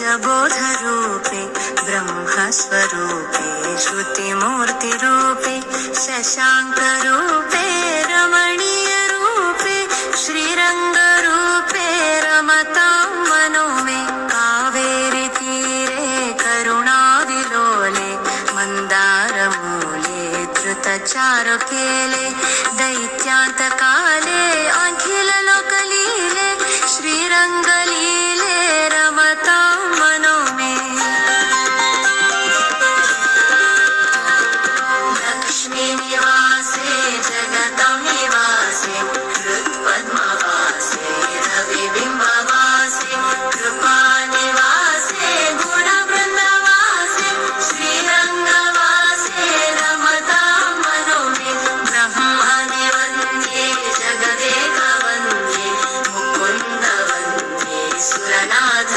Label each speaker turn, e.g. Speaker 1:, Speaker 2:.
Speaker 1: बीजबोधरूपे ब्रह्मस्वरूपे श्रुतिमूर्तिरूपे शशाङ्करूपे रमणीयरूपे श्रीरङ्गरूपे रमतां मनो मे कावेरीतीरे करुणाविलोले मन्दारमूले धृतचारुकेले दैत्यान्तकाले अखिललोकलीले श्रीरङ्गलीले रमतां मनो मे लक्ष्मीनिवासे जगतां निवासे हृत्पद्मवासे रविबिम्बवासे कृपानिवासे गुणवृन्दवासे श्रीरङ्गवासे रमतां मनो मे ब्रह्माणि वन्दे जगदेकवन्दे मुकुन्द वन्दे सुरनाथ